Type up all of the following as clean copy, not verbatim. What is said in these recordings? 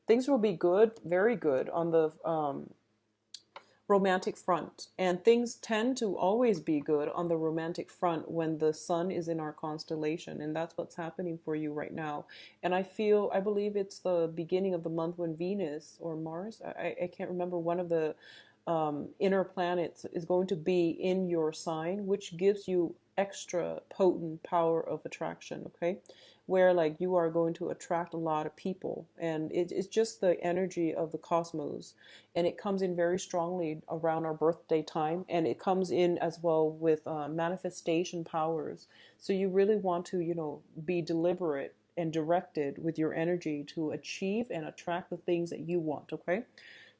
Things will be good, very good on the romantic front. And things tend to always be good on the romantic front when the sun is in our constellation. And that's what's happening for you right now. And I believe it's the beginning of the month when Venus or Mars, I can't remember, one of the inner planets is going to be in your sign, which gives you extra potent power of attraction. Okay, where like you are going to attract a lot of people, and it's just the energy of the cosmos, and it comes in very strongly around our birthday time, and it comes in as well with manifestation powers. So you really want to, be deliberate and directed with your energy to achieve and attract the things that you want. Okay,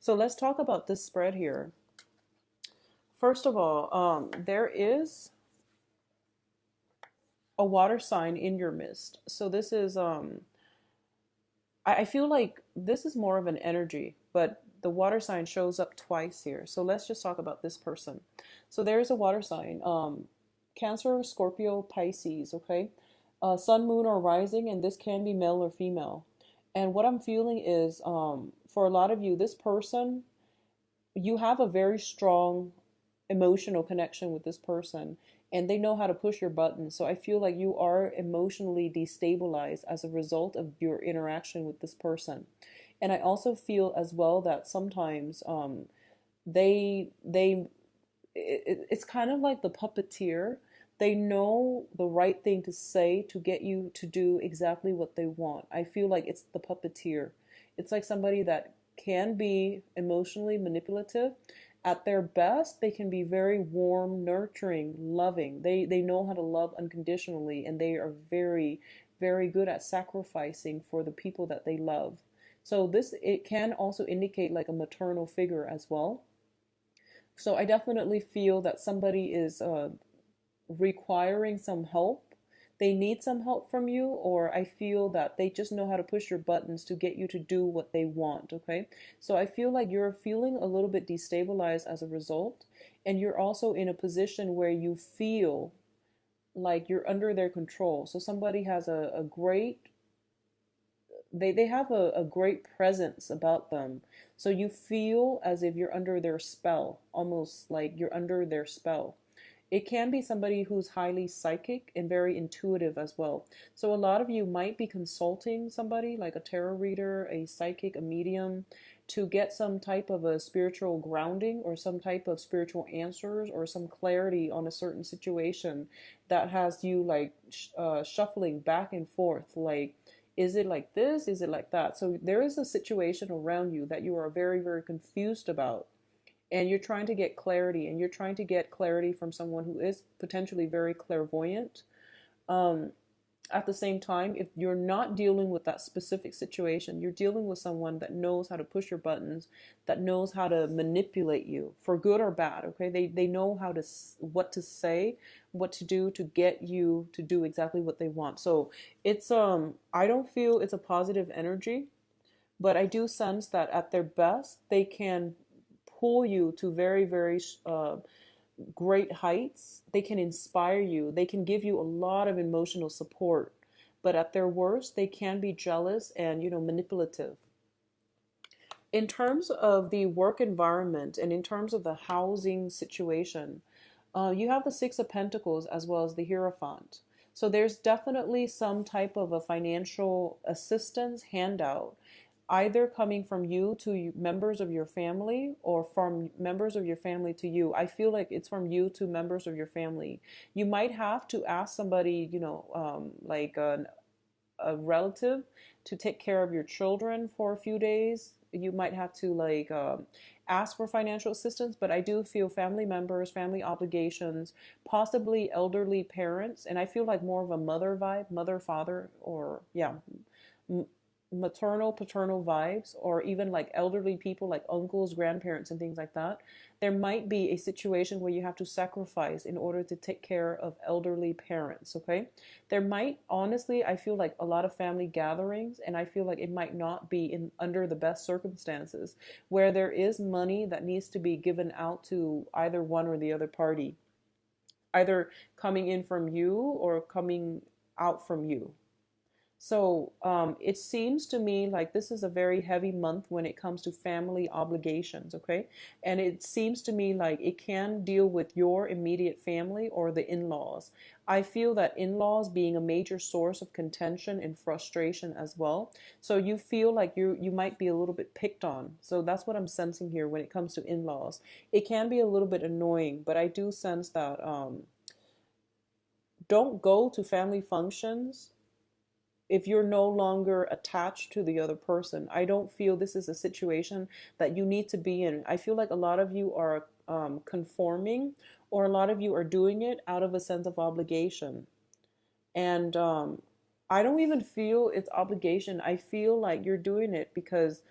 so let's talk about this spread here. First of all, there is a water sign in your midst. So this is I feel like this is more of an energy, but the water sign shows up twice here. So let's just talk about this person. So there's a water sign, Cancer, Scorpio, Pisces. Okay, Sun, Moon, or Rising, and this can be male or female. And what I'm feeling is, for a lot of you, this person, you have a very strong emotional connection with this person, and they know how to push your buttons. So I feel like you are emotionally destabilized as a result of your interaction with this person. And I also feel as well that sometimes they it's kind of like the puppeteer. They know the right thing to say to get you to do exactly what they want. I feel like it's the puppeteer. It's like somebody that can be emotionally manipulative. At their best, they can be very warm, nurturing, loving. They know how to love unconditionally, and they are very, very good at sacrificing for the people that they love. So this, it can also indicate like a maternal figure as well. So I definitely feel that somebody is requiring some help. They need some help from you, or I feel that they just know how to push your buttons to get you to do what they want. Okay, so I feel like you're feeling a little bit destabilized as a result, and you're also in a position where you feel like you're under their control. So somebody has a great, they have a great presence about them. So you feel as if you're under their spell, almost like you're under their spell. It can be somebody who's highly psychic and very intuitive as well. So a lot of you might be consulting somebody like a tarot reader, a psychic, a medium, to get some type of a spiritual grounding or some type of spiritual answers or some clarity on a certain situation that has you like shuffling back and forth. Like, is it like this? Is it like that? So there is a situation around you that you are very, very confused about, and you're trying to get clarity, and you're trying to get clarity from someone who is potentially very clairvoyant. um, at the same time, if you're not dealing with that specific situation, you're dealing with someone that knows how to push your buttons, that knows how to manipulate you for good or bad. Okay, they know how to, what to say, what to do to get you to do exactly what they want. So it's I don't feel it's a positive energy, but I do sense that at their best, they can pull you to very, very great heights. They can inspire you. They can give you a lot of emotional support. But at their worst, they can be jealous and, manipulative. In terms of the work environment and in terms of the housing situation, you have the Six of Pentacles as well as the Hierophant. So there's definitely some type of a financial assistance handout, either coming from you to members of your family or from members of your family to you. I feel like it's from you to members of your family. You might have to ask somebody, like a relative, to take care of your children for a few days. You might have to like ask for financial assistance, but I do feel family members, family obligations, possibly elderly parents, and I feel like more of a mother vibe, mother, father, or yeah, maternal, paternal vibes, or even like elderly people like uncles, grandparents, and things like that. There might be a situation where you have to sacrifice in order to take care of elderly parents. Okay, there might, honestly, I feel like a lot of family gatherings, and I feel like it might not be in under the best circumstances, where there is money that needs to be given out to either one or the other party, either coming in from you or coming out from you. So it seems to me like this is a very heavy month when it comes to family obligations, okay? And it seems to me like it can deal with your immediate family or the in-laws. I feel that in-laws being a major source of contention and frustration as well. So you feel like you might be a little bit picked on. So that's what I'm sensing here when it comes to in-laws. It can be a little bit annoying, but I do sense that don't go to family functions if you're no longer attached to the other person. I don't feel this is a situation that you need to be in. I feel like a lot of you are conforming, or a lot of you are doing it out of a sense of obligation. And I don't even feel it's obligation. I feel like you're doing it because,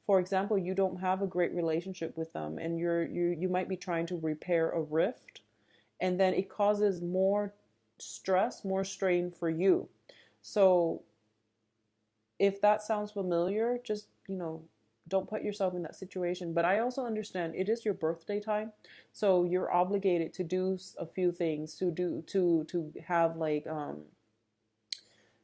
for example, you don't have a great relationship with them, and you might be trying to repair a rift, and then it causes more stress, more strain for you. So if that sounds familiar, just, don't put yourself in that situation. But I also understand it is your birthday time, so you're obligated to do a few things, to have like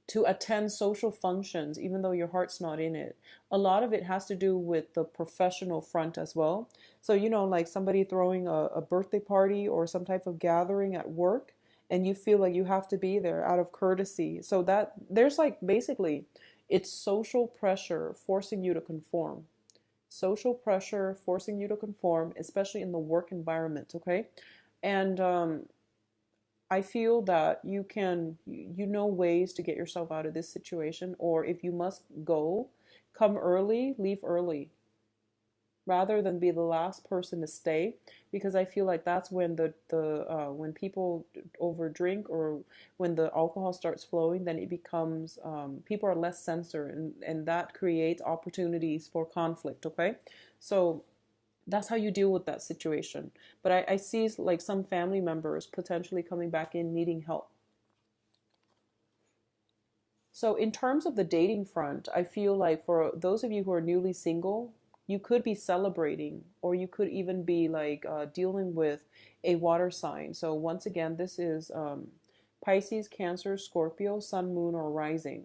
to attend social functions, even though your heart's not in it. A lot of it has to do with the professional front as well. So, like somebody throwing a birthday party or some type of gathering at work, and you feel like you have to be there out of courtesy. So that there's like basically it's social pressure forcing you to conform. Social pressure forcing you to conform, especially in the work environment, okay? And I feel that you know ways to get yourself out of this situation, or if you must go, come early, leave early, rather than be the last person to stay, because I feel like that's when the when people overdrink, or when the alcohol starts flowing, then it becomes people are less censored, and that creates opportunities for conflict. Okay, so that's how you deal with that situation. But I see like some family members potentially coming back in needing help. So in terms of the dating front, I feel like for those of you who are newly single, you could be celebrating, or you could even be like dealing with a water sign. So once again, this is Pisces, Cancer, Scorpio, Sun, Moon, or Rising.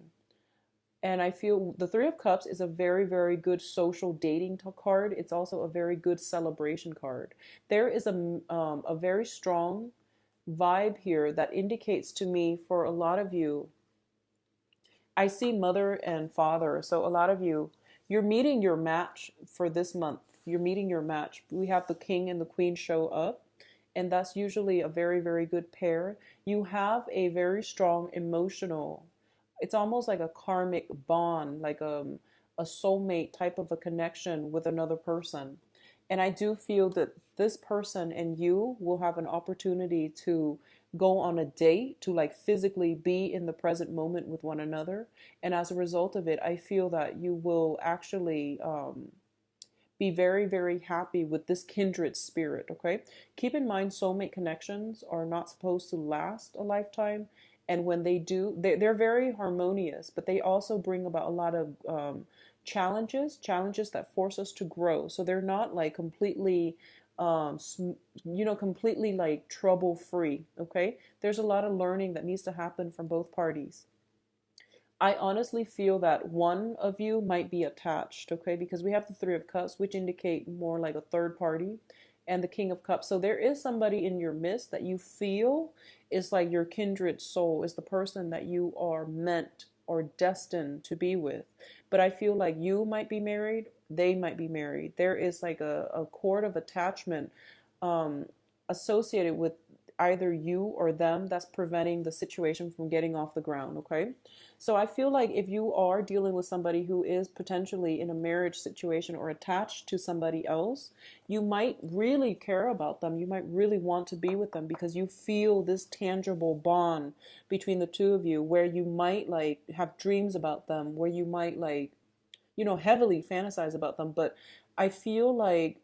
And I feel the Three of Cups is a very, very good social dating card. It's also a very good celebration card. There is a very strong vibe here that indicates to me, for a lot of you, I see mother and father. So a lot of you, you're meeting your match for this month. You're meeting your match. We have the king and the queen show up, and that's usually a very, very good pair. You have a very strong emotional, it's almost like a karmic bond, like a soulmate type of a connection with another person. And I do feel that this person and you will have an opportunity to go on a date, to like physically be in the present moment with one another. And as a result of it, I feel that you will actually be very, very happy with this kindred spirit. Okay, keep in mind, soulmate connections are not supposed to last a lifetime, and when they do, they're very harmonious, but they also bring about a lot of challenges that force us to grow. So they're not like completely completely like trouble free. Okay, there's a lot of learning that needs to happen from both parties. I honestly feel that one of you might be attached, okay? Because we have the Three of Cups, which indicate more like a third party, and the King of Cups. So there is somebody in your midst that you feel is like your kindred soul, is the person that you are meant or destined to be with. But I feel like you might be married, they might be married. There is like a cord of attachment um, associated with either you or them that's preventing the situation from getting off the ground, okay? So I feel like if you are dealing with somebody who is potentially in a marriage situation or attached to somebody else, you might really care about them. You might really want to be with them because you feel this tangible bond between the two of you, where you might like have dreams about them, where you might like, heavily fantasize about them. But I feel like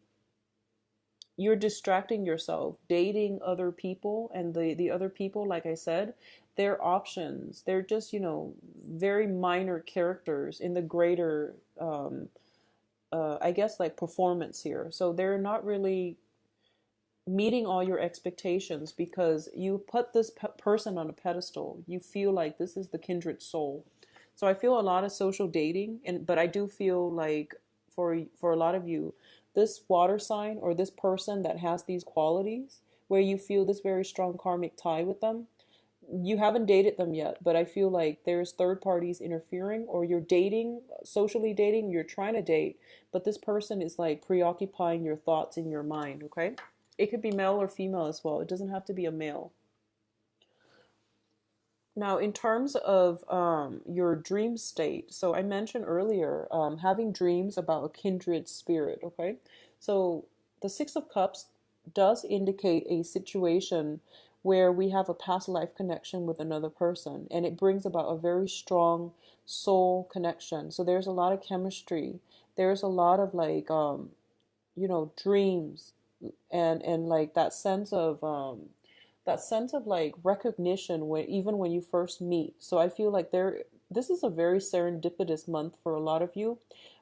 you're distracting yourself dating other people, and the other people, like I said, they're options. They're just, very minor characters in the greater I guess like performance here. So they're not really meeting all your expectations because you put this person on a pedestal. You feel like this is the kindred soul. So I feel a lot of social dating, and but I do feel like for a lot of you, this water sign or this person that has these qualities where you feel this very strong karmic tie with them, you haven't dated them yet, but I feel like there's third parties interfering, or you're dating, socially dating, you're trying to date, but this person is like preoccupying your thoughts in your mind, okay? It could be male or female as well. It doesn't have to be a male. Now, in terms of your dream state, so I mentioned earlier having dreams about a kindred spirit, okay? So the Six of Cups does indicate a situation where we have a past life connection with another person, and it brings about a very strong soul connection. So there's a lot of chemistry. There's a lot of like, dreams and like that sense of like recognition when even when you first meet. So I feel like this is a very serendipitous month for a lot of you,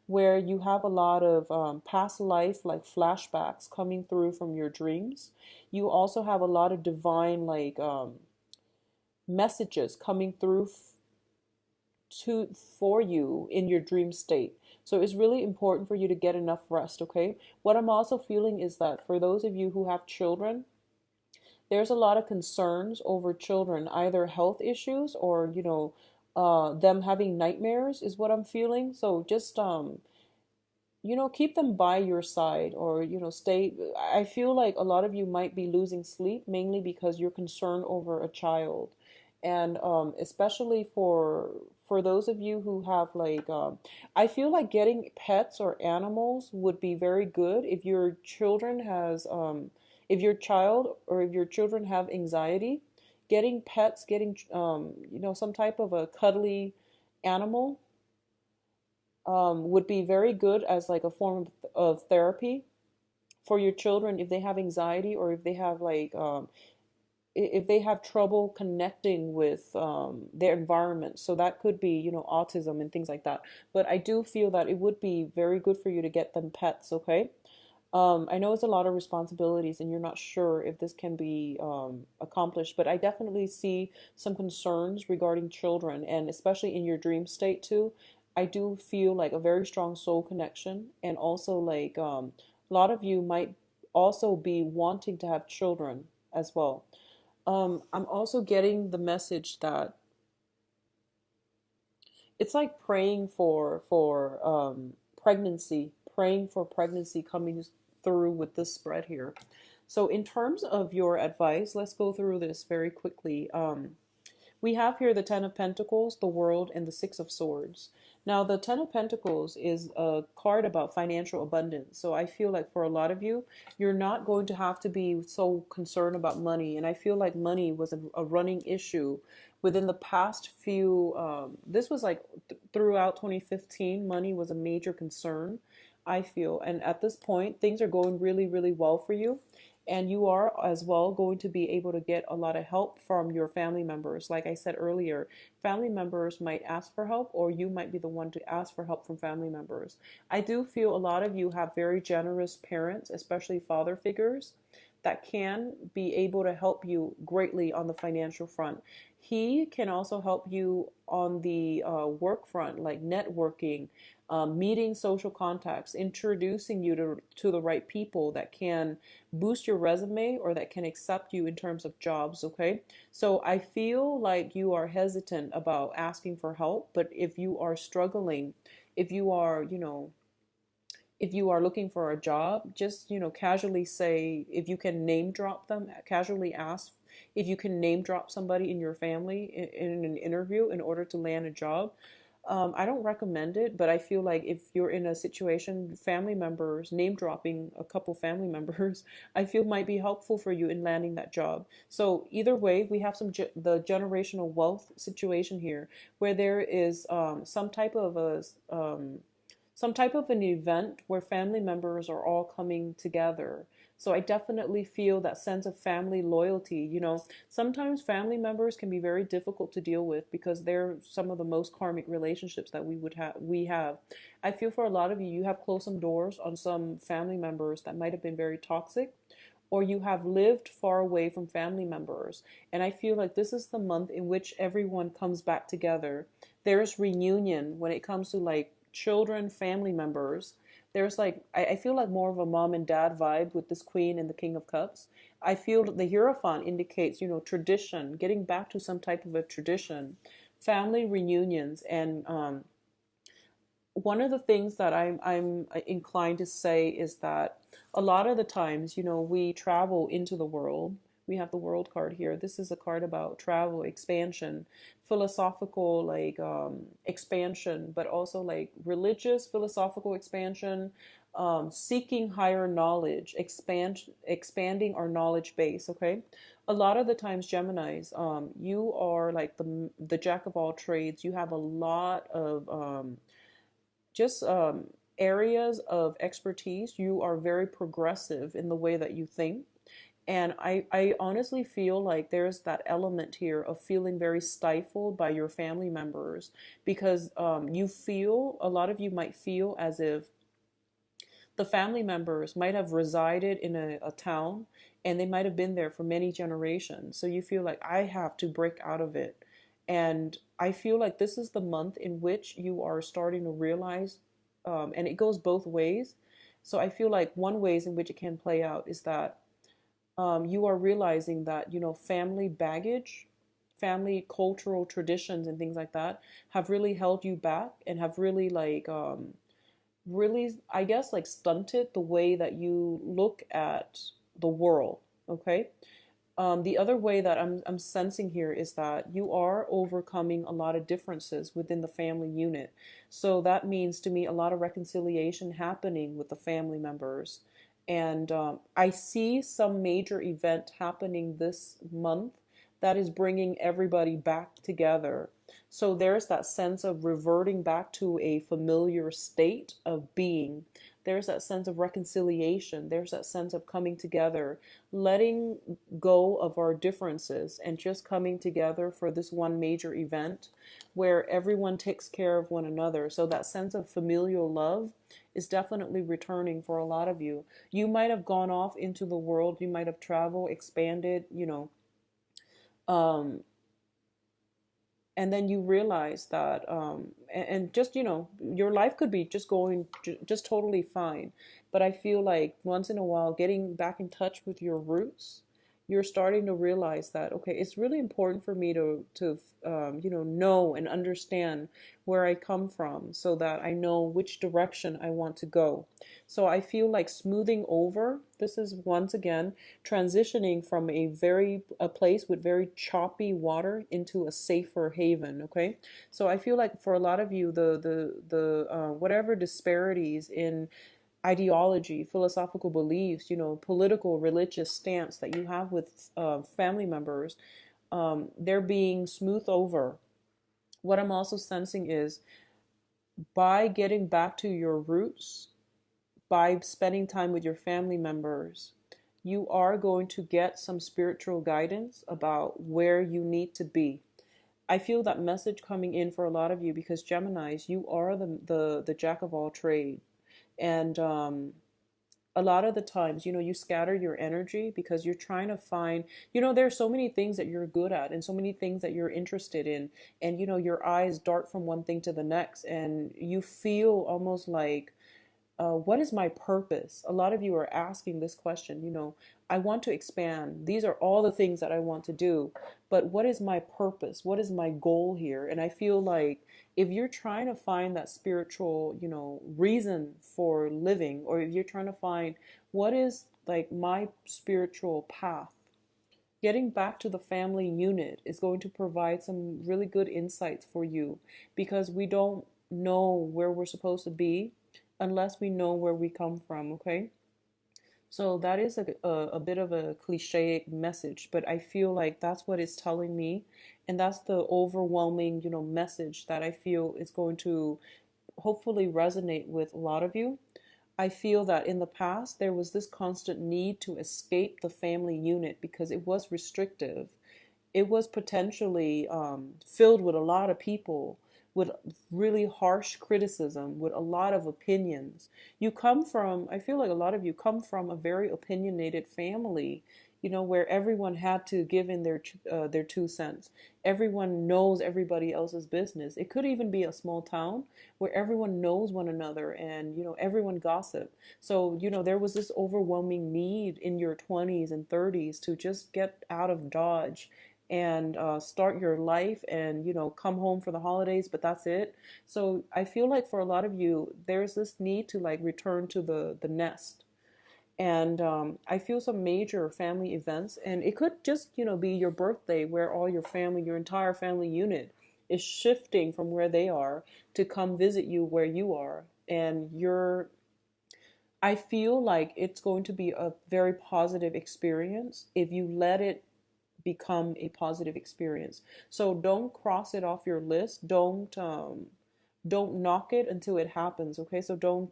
where you have a lot of past life like flashbacks coming through from your dreams. You also have a lot of divine like messages coming through to for you in your dream state. So it's really important for you to get enough rest, okay? What I'm also feeling is that for those of you who have children, there's a lot of concerns over children, either health issues or, them having nightmares is what I'm feeling. So just, keep them by your side, or, stay. I feel like a lot of you might be losing sleep mainly because you're concerned over a child. And especially for those of you who have like, I feel like getting pets or animals would be very good if your children has, if your child or if your children have anxiety. Getting pets, getting, some type of a cuddly animal would be very good as like a form of therapy for your children if they have anxiety, or if they have like if they have trouble connecting with their environment. So that could be, autism and things like that. But I do feel that it would be very good for you to get them pets, okay? I know it's a lot of responsibilities and you're not sure if this can be accomplished, but I definitely see some concerns regarding children, and especially in your dream state too. I do feel like a very strong soul connection, and also like a lot of you might also be wanting to have children as well. I'm also getting the message that it's like praying for pregnancy, praying for pregnancy coming through with this spread here. So in terms of your advice, let's go through this very quickly. We have here the Ten of Pentacles, the World, and the Six of Swords. Now, the Ten of Pentacles is a card about financial abundance. So I feel like for a lot of you, you're not going to have to be so concerned about money. And I feel like money was a running issue within the past few, this was like throughout 2015, money was a major concern, I feel. And at this point, things are going really, really well for you. And you are as well going to be able to get a lot of help from your family members. Like I said earlier, family members might ask for help, or you might be the one to ask for help from family members. I do feel a lot of you have very generous parents, especially father figures, that can be able to help you greatly on the financial front. He can also help you on the work front, like networking, meeting social contacts, introducing you to the right people that can boost your resume or that can accept you in terms of jobs, okay? So I feel like you are hesitant about asking for help, but if you are struggling, if you are, if you are looking for a job, just, casually say, if you can name drop them, casually ask if you can name drop somebody in your family in an interview in order to land a job. I don't recommend it, but I feel like if you're in a situation, family members, name dropping a couple family members, I feel might be helpful for you in landing that job. So either way, we have the generational wealth situation here, where there is some type of an event where family members are all coming together. So I definitely feel that sense of family loyalty. Sometimes family members can be very difficult to deal with because they're some of the most karmic relationships that we have. I feel for a lot of you, you have closed some doors on some family members that might have been very toxic, or you have lived far away from family members. And I feel like this is the month in which everyone comes back together. There's reunion when it comes to like children, family members. There's like, I feel like more of a mom and dad vibe with this Queen and the King of Cups. I feel the Hierophant indicates, tradition, getting back to some type of a tradition, family reunions, and one of the things that I'm inclined to say is that a lot of the times, we travel into the world. We have the world card here. This is a card about travel, expansion, philosophical like expansion, but also like religious philosophical expansion, seeking higher knowledge, expanding our knowledge base. Okay, a lot of the times, Geminis, you are like the jack of all trades. You have a lot of just areas of expertise. You are very progressive in the way that you think. And I honestly feel like there's that element here of feeling very stifled by your family members because a lot of you might feel as if the family members might have resided in a town and they might have been there for many generations. So you feel like I have to break out of it. And I feel like this is the month in which you are starting to realize, and it goes both ways. So I feel like one ways in which it can play out is that you are realizing that, family baggage, family cultural traditions and things like that have really held you back and have really like really, I guess, like stunted the way that you look at the world. Okay. The other way that I'm sensing here is that you are overcoming a lot of differences within the family unit. So that means to me a lot of reconciliation happening with the family members. And I see some major event happening this month that is bringing everybody back together. So there's that sense of reverting back to a familiar state of being. There's that sense of reconciliation. There's that sense of coming together, letting go of our differences and just coming together for this one major event where everyone takes care of one another. So that sense of familial love is definitely returning for a lot of you. You might have gone off into the world, you might have traveled, expanded, um, and then you realize that and just your life could be just going just totally fine, but I feel like once in a while getting back in touch with your roots, you're starting to realize that okay, it's really important for me to know and understand where I come from so that I know which direction I want to go. So I feel like smoothing over, this is once again transitioning from a place with very choppy water into a safer haven. Okay, so I feel like for a lot of you, the whatever disparities in ideology, philosophical beliefs, political, religious stance that you have with family members, they're being smoothed over. What I'm also sensing is by getting back to your roots, by spending time with your family members, you are going to get some spiritual guidance about where you need to be. I feel that message coming in for a lot of you because Geminis, you are the jack of all trade. And a lot of the times, you scatter your energy because you're trying to find, there's so many things that you're good at and so many things that you're interested in. And, your eyes dart from one thing to the next and you feel almost like, what is my purpose? A lot of you are asking this question, I want to expand. These are all the things that I want to do, but what is my purpose? What is my goal here? And I feel like if you're trying to find that spiritual, reason for living, or if you're trying to find what is like my spiritual path, getting back to the family unit is going to provide some really good insights for you because we don't know where we're supposed to be unless we know where we come from, okay? So that is a bit of a cliche message, but I feel like that's what it's telling me. And that's the overwhelming, message that I feel is going to hopefully resonate with a lot of you. I feel that in the past, there was this constant need to escape the family unit because it was restrictive. It was potentially filled with a lot of people with really harsh criticism, with a lot of opinions. You come from, I feel like a lot of you come from a very opinionated family, where everyone had to give in their 2 cents. Everyone knows everybody else's business. It could even be a small town where everyone knows one another, and everyone gossip. So there was this overwhelming need in your 20s and 30s to just get out of Dodge and start your life, and come home for the holidays, but that's it. So I feel like for a lot of you, there's this need to like return to the nest. And I feel some major family events, and it could just be your birthday, where all your family, your entire family unit, is shifting from where they are to come visit you where you are. And I feel like it's going to be a very positive experience if you let it become a positive experience. So don't cross it off your list. Don't knock it until it happens. Okay, so don't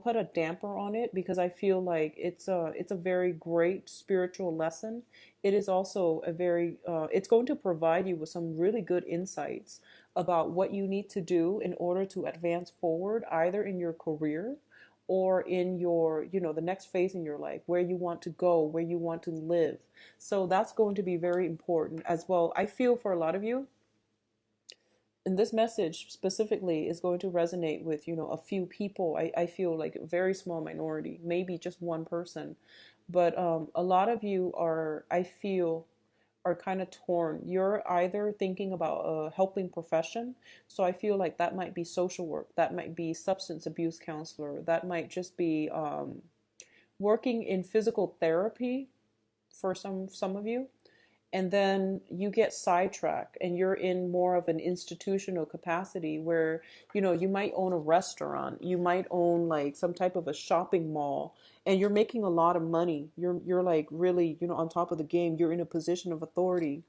put a damper on it, because I feel like it's a very great spiritual lesson. It is also a very it's going to provide you with some really good insights about what you need to do in order to advance forward, either in your career or in your the next phase in your life, where you want to go, where you want to live. So that's going to be very important as well. I feel for a lot of you, and this message specifically is going to resonate with a few people. I feel like a very small minority, maybe just one person. But a lot of you are, I feel, are kind of torn. You're either thinking about a helping profession. So I feel like that might be social work, that might be substance abuse counselor, that might just be working in physical therapy for some of you. And then you get sidetracked and you're in more of an institutional capacity, where you might own a restaurant, you might own like some type of a shopping mall, and you're making a lot of money. You're like really on top of the game. You're in a position of authority,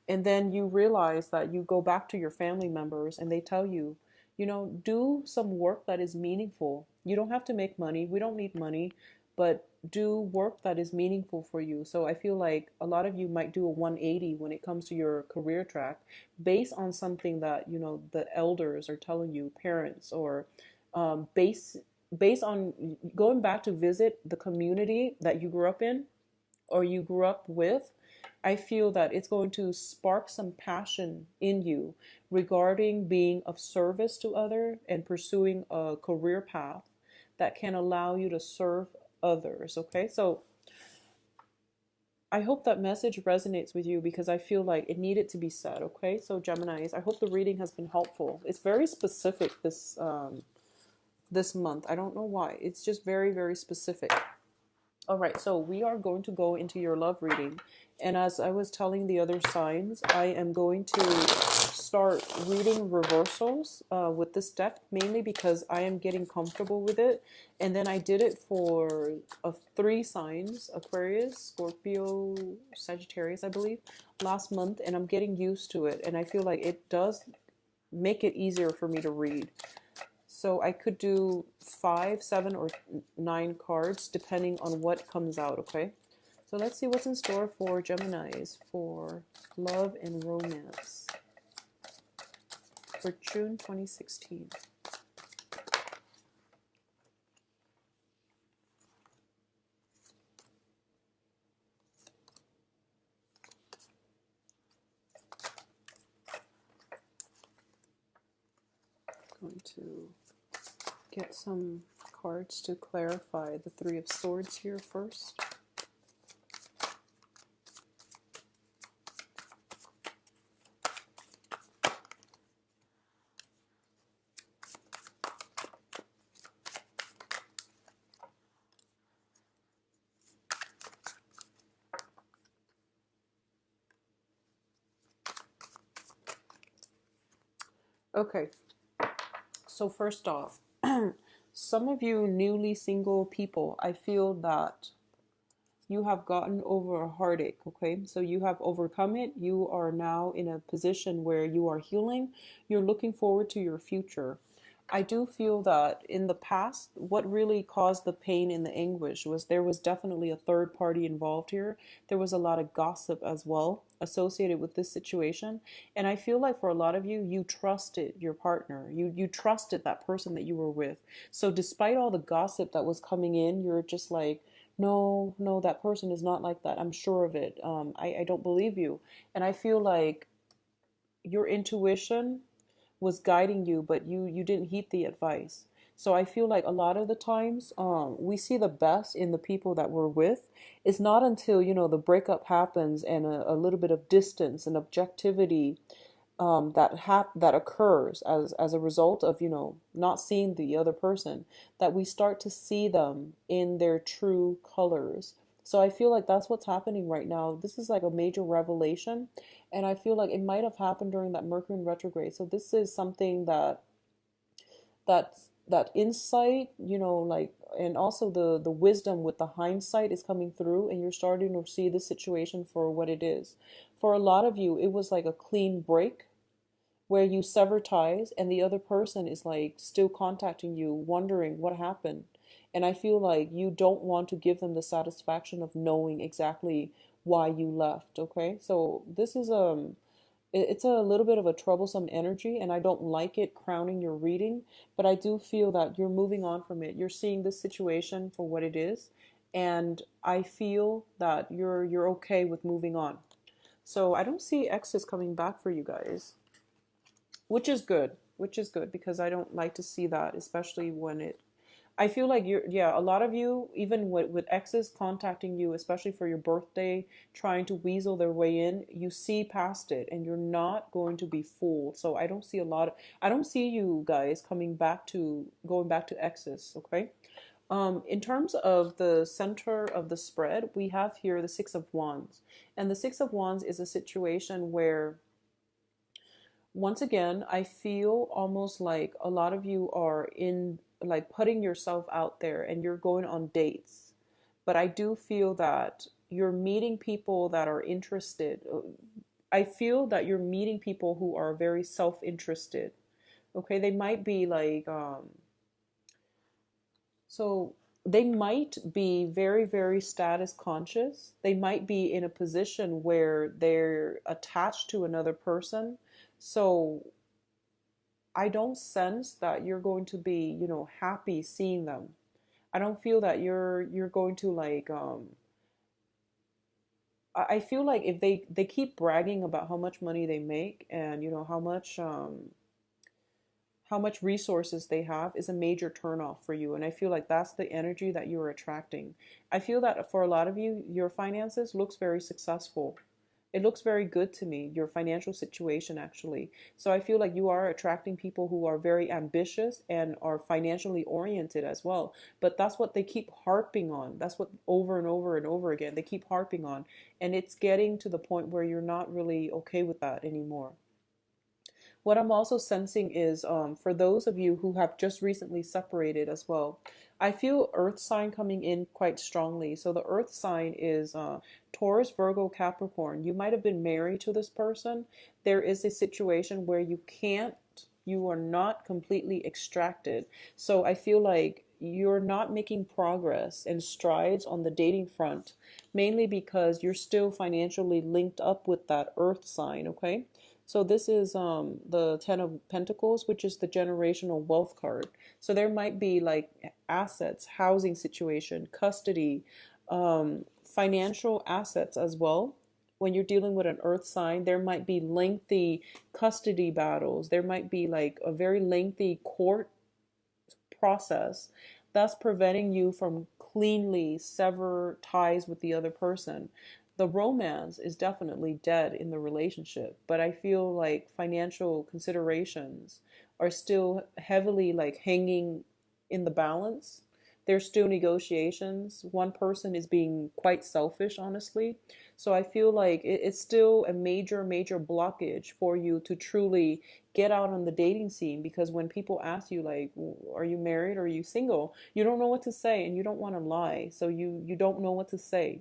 and then you realize that you go back to your family members and they tell you, do some work that is meaningful. You don't have to make money, we don't need money, but do work that is meaningful for you. So I feel like a lot of you might do a 180 when it comes to your career track, based on something that the elders are telling you, parents, or based on going back to visit the community that you grew up in or you grew up with. I feel that it's going to spark some passion in you regarding being of service to others and pursuing a career path that can allow you to serve others. Okay, so I hope that message resonates with you, because I feel like it needed to be said. Okay, so Geminis, I hope the reading has been helpful. It's very specific this month. I don't know why. It's just very, very specific. All right, so we are going to go into your love reading. And as I was telling the other signs, I am going to start reading reversals with this deck, mainly because I am getting comfortable with it. And then I did it for 3 signs, Aquarius, Scorpio, Sagittarius, I believe, last month. And I'm getting used to it. And I feel like it does make it easier for me to read. So I could do 5, 7, or 9 cards depending on what comes out, okay? So let's see what's in store for Geminis for love and romance for June 2016. Going to get some cards to clarify the 3 of Swords here first. Okay, so first off, some of you newly single people, I feel that you have gotten over a heartache, okay? So you have overcome it. You are now in a position where you are healing. You're looking forward to your future. I do feel that in the past, what really caused the pain and the anguish was there was definitely a third party involved here. There was a lot of gossip as well associated with this situation. And I feel like for a lot of you, you trusted your partner. You trusted that person that you were with. So despite all the gossip that was coming in, you're just like, no, no, that person is not like that. I'm sure of it. I don't believe you. And I feel like your intuition was guiding you, but you didn't heed the advice. So I feel like a lot of the times, we see the best in the people that we're with. It's not until the breakup happens and a little bit of distance and objectivity that occurs as a result of not seeing the other person, that we start to see them in their true colors. So I feel like that's what's happening right now. This is like a major revelation, and I feel like it might have happened during that Mercury in retrograde. So this is something that insight, like, and also the wisdom with the hindsight is coming through, and you're starting to see the situation for what it is. For a lot of you, it was like a clean break where you sever ties and the other person is like still contacting you, wondering what happened. And I feel like you don't want to give them the satisfaction of knowing exactly why you left. Okay, so this is it's a little bit of a troublesome energy, and I don't like it crowning your reading, but I do feel that you're moving on from it. You're seeing this situation for what it is, and I feel that you're okay with moving on. So I don't see exes coming back for you guys, which is good, because I don't like to see that, especially when it I feel like yeah, a lot of you, even with exes contacting you, especially for your birthday, trying to weasel their way in, you see past it and you're not going to be fooled. So I don't see you guys going back to exes, okay? In terms of the center of the spread, we have here the Six of Wands. And the Six of Wands is a situation where, once again, I feel almost like a lot of you are in, like, putting yourself out there and you're going on dates. But I do feel that you're meeting people that are interested. I feel that you're meeting people who are very self-interested. Okay, they might be like, so they might be very, very status conscious. They might be in a position where they're attached to another person. So I don't sense that you're going to be, happy seeing them. I don't feel that you're going to like I feel like if they keep bragging about how much money they make, and how much resources they have, is a major turnoff for you. And I feel like that's the energy that you're attracting. I feel that for a lot of you, your finances looks very successful. It looks very good to me, your financial situation, actually. So I feel like you are attracting people who are very ambitious and are financially oriented as well. But that's what they keep harping on. That's what over and over and over again they keep harping on. And it's getting to the point where you're not really okay with that anymore. What I'm also sensing is, for those of you who have just recently separated as well, I feel earth sign coming in quite strongly. So the earth sign is Taurus, Virgo, Capricorn. You might have been married to this person. There is a situation where you are not completely extracted. So I feel like you're not making progress and strides on the dating front, mainly because you're still financially linked up with that earth sign, okay? So this is the Ten of Pentacles, which is the generational wealth card. So there might be like assets, housing situation, custody, financial assets as well. When you're dealing with an earth sign, there might be lengthy custody battles. There might be like a very lengthy court process that's preventing you from cleanly sever ties with the other person. The romance is definitely dead in the relationship, but I feel like financial considerations are still heavily like hanging in the balance. There's still negotiations. One person is being quite selfish, honestly. So I feel like it's still a major, major blockage for you to truly get out on the dating scene, because when people ask you like, are you married or are you single, you don't know what to say and you don't want to lie. So you don't know what to say.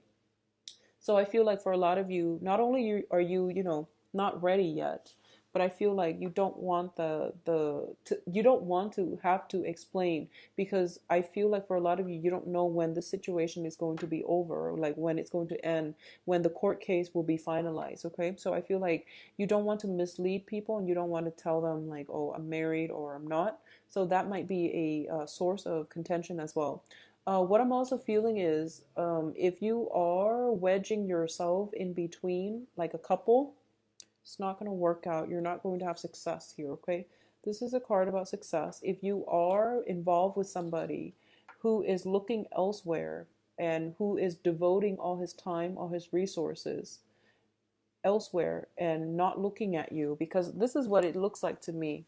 So I feel like for a lot of you, not only are you, not ready yet, but I feel like you don't want you don't want to have to explain, because I feel like for a lot of you, you don't know when the situation is going to be over, or like when it's going to end, when the court case will be finalized. Okay, so I feel like you don't want to mislead people, and you don't want to tell them like, oh, I'm married or I'm not. So that might be a source of contention as well. What I'm also feeling is, if you are wedging yourself in between, like a couple, it's not going to work out. You're not going to have success here, okay? This is a card about success. If you are involved with somebody who is looking elsewhere and who is devoting all his time, all his resources elsewhere and not looking at you, because this is what it looks like to me.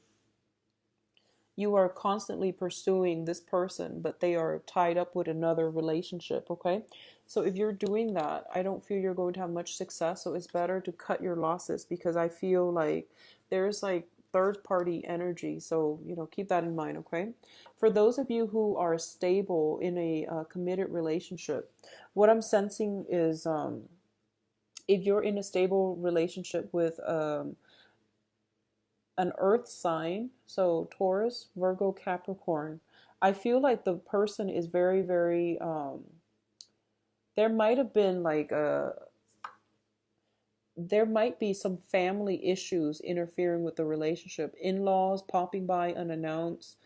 You are constantly pursuing this person, but they are tied up with another relationship, okay? So if you're doing that, I don't feel you're going to have much success. So it's better to cut your losses, because I feel like there's like third party energy. So, keep that in mind, okay? For those of you who are stable in a committed relationship, what I'm sensing is, if you're in a stable relationship with an earth sign, so Taurus, Virgo, Capricorn, I feel like the person is very, very, there might have been like there might be some family issues interfering with the relationship, in-laws popping by unannounced.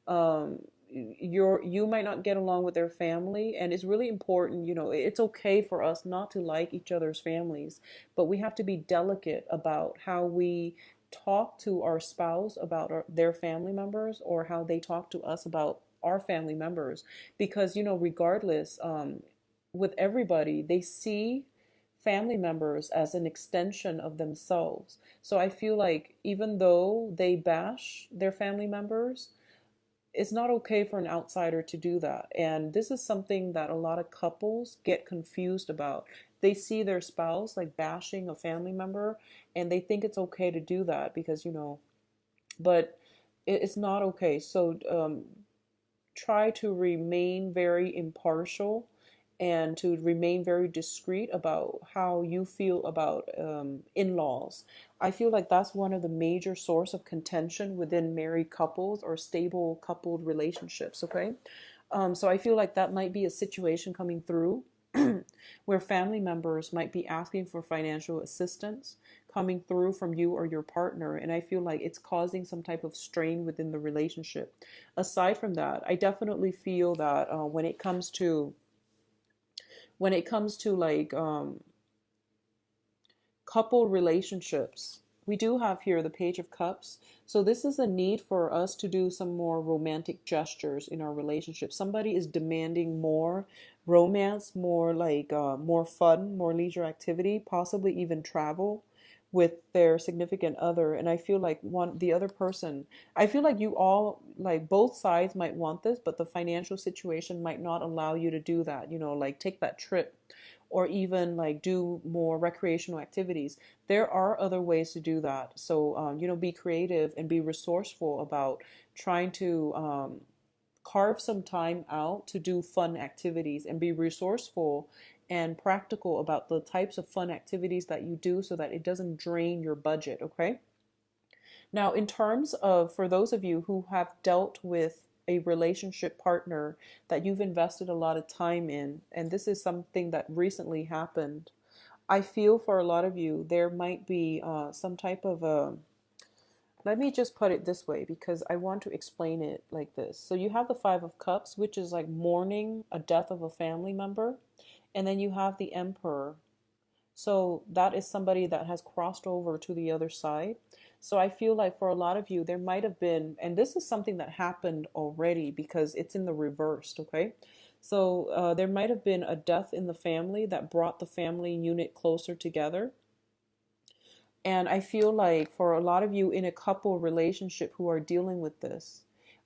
You might not get along with their family, and it's really important. It's okay for us not to like each other's families, but we have to be delicate about how we talk to our spouse about their family members, or how they talk to us about our family members, because regardless, with everybody, they see family members as an extension of themselves. So I feel like even though they bash their family members, it's not okay for an outsider to do that. And this is something that a lot of couples get confused about. They see their spouse like bashing a family member, and they think it's okay to do that because, but it's not okay. So try to remain very impartial and to remain very discreet about how you feel about in-laws. I feel like that's one of the major source of contention within married couples or stable coupled relationships, okay? So I feel like that might be a situation coming through where family members might be asking for financial assistance coming through from you or your partner, and I feel like it's causing some type of strain within the relationship. Aside from that, I definitely feel that when it comes to like couple relationships, we do have here the Page of Cups. So this is a need for us to do some more romantic gestures in our relationship. Somebody is demanding more romance, more like more fun, more leisure activity, possibly even travel with their significant other. And I feel like the other person, I feel like you all, like both sides might want this, but the financial situation might not allow you to do that, like take that trip or even like do more recreational activities. There are other ways to do that. So, be creative and be resourceful about trying to carve some time out to do fun activities, and be resourceful and practical about the types of fun activities that you do so that it doesn't drain your budget, okay? Now, in terms of, for those of you who have dealt with a relationship partner that you've invested a lot of time in, and this is something that recently happened, I feel for a lot of you, there might be some type of a, let me just put it this way because I want to explain it like this. So you have the Five of Cups, which is like mourning a death of a family member. And then you have the Emperor. So that is somebody that has crossed over to the other side. So I feel like for a lot of you, there might have been, and this is something that happened already because it's in the reversed, okay? So there might have been a death in the family that brought the family unit closer together. And I feel like for a lot of you in a couple relationship who are dealing with this,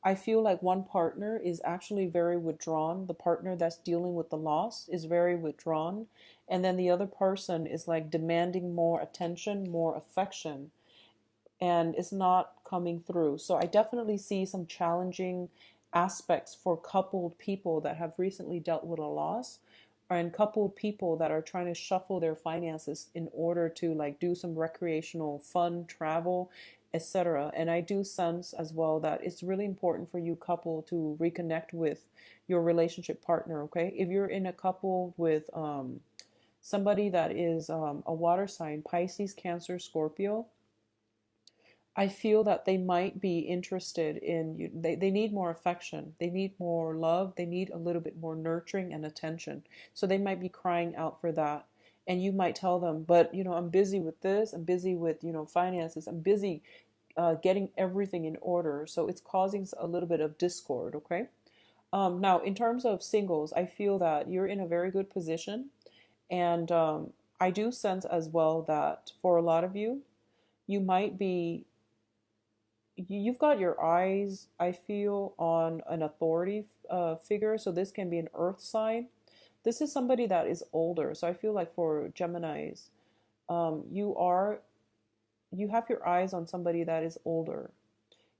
I feel like one partner is actually very withdrawn. The partner that's dealing with the loss is very withdrawn. And then the other person is like demanding more attention, more affection, and it's not coming through. So I definitely see some challenging aspects for coupled people that have recently dealt with a loss, and coupled people that are trying to shuffle their finances in order to like do some recreational fun travel etc. And I do sense as well that it's really important for you couple to reconnect with your relationship partner. Okay, if you're in a couple with somebody that is a water sign, Pisces, Cancer, Scorpio, I feel that they might be interested in you. They need more affection. They need more love. They need a little bit more nurturing and attention. So they might be crying out for that. And you might tell them, but I'm busy with this. I'm busy with, finances. I'm busy getting everything in order. So it's causing a little bit of discord. Okay. Now, in terms of singles, I feel that you're in a very good position. And I do sense as well that for a lot of you, you might be you've got your eyes, I feel, on an authority figure. So this can be an earth sign. This is somebody that is older. So I feel like for Geminis, you have your eyes on somebody that is older.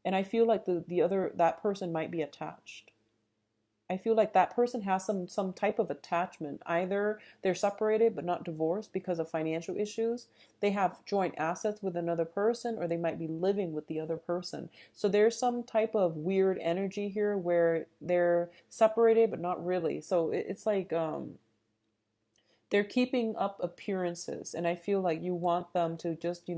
And I feel like that person might be attached. I feel like that person has some type of attachment. Either they're separated but not divorced because of financial issues. They have joint assets with another person, or they might be living with the other person. So there's some type of weird energy here where they're separated but not really. So it's like they're keeping up appearances, and I feel like you want them to just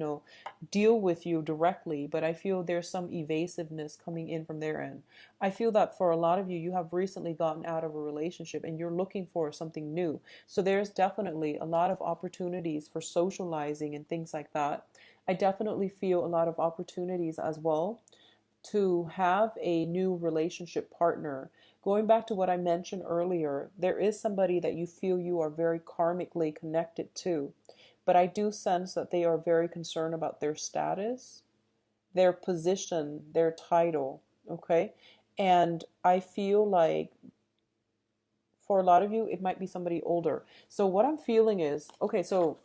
deal with you directly, but I feel there's some evasiveness coming in from their end. I feel that for a lot of you, you have recently gotten out of a relationship and you're looking for something new. So there's definitely a lot of opportunities for socializing and things like that. I definitely feel a lot of opportunities as well to have a new relationship partner. Going back to what I mentioned earlier, there is somebody that you feel you are very karmically connected to, but I do sense that they are very concerned about their status, their position, their title, okay? And I feel like for a lot of you, it might be somebody older. So what I'm feeling is, okay, so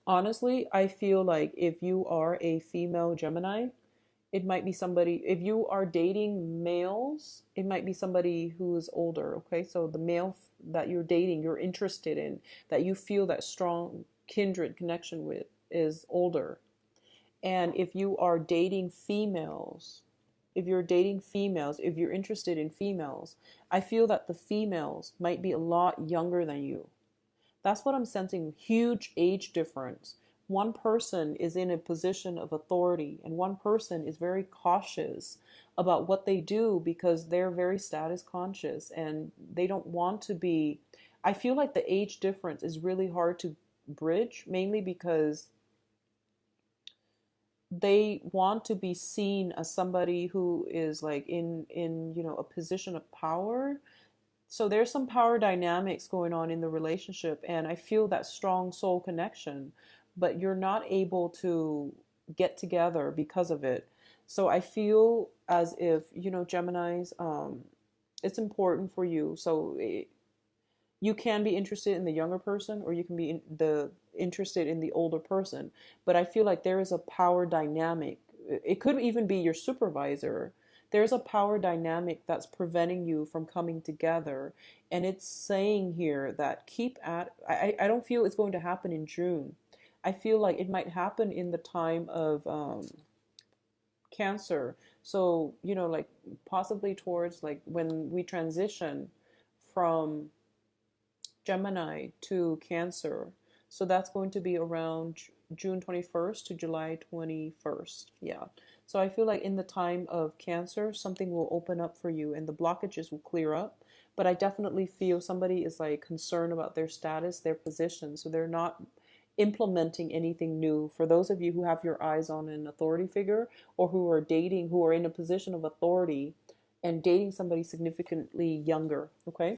honestly, I feel like if you are a female Gemini, it might be somebody, if you are dating males, it might be somebody who is older. Okay, so the male that you're dating, you're interested in, that you feel that strong kindred connection with, is older. And if you are dating females, if you're interested in females, I feel that the females might be a lot younger than you. That's what I'm sensing. Huge age difference. One person is in a position of authority, and one person is very cautious about what they do because they're very status conscious and they don't want to be. I feel like the age difference is really hard to bridge, mainly because they want to be seen as somebody who is like in a position of power. So there's some power dynamics going on in the relationship, and I feel that strong soul connection, but you're not able to get together because of it. So I feel as if, Geminis, it's important for you. So you can be interested in the younger person, or you can be interested in the older person. But I feel like there is a power dynamic. It could even be your supervisor. There's a power dynamic that's preventing you from coming together. And it's saying here that I don't feel it's going to happen in June. I feel like it might happen in the time of Cancer. So, like possibly towards like when we transition from Gemini to Cancer. So that's going to be around June 21st to July 21st. Yeah. So I feel like in the time of Cancer, something will open up for you and the blockages will clear up. But I definitely feel somebody is like concerned about their status, their position. So they're not implementing anything new. For those of you who have your eyes on an authority figure, or who are dating, who are in a position of authority and dating somebody significantly younger. Okay.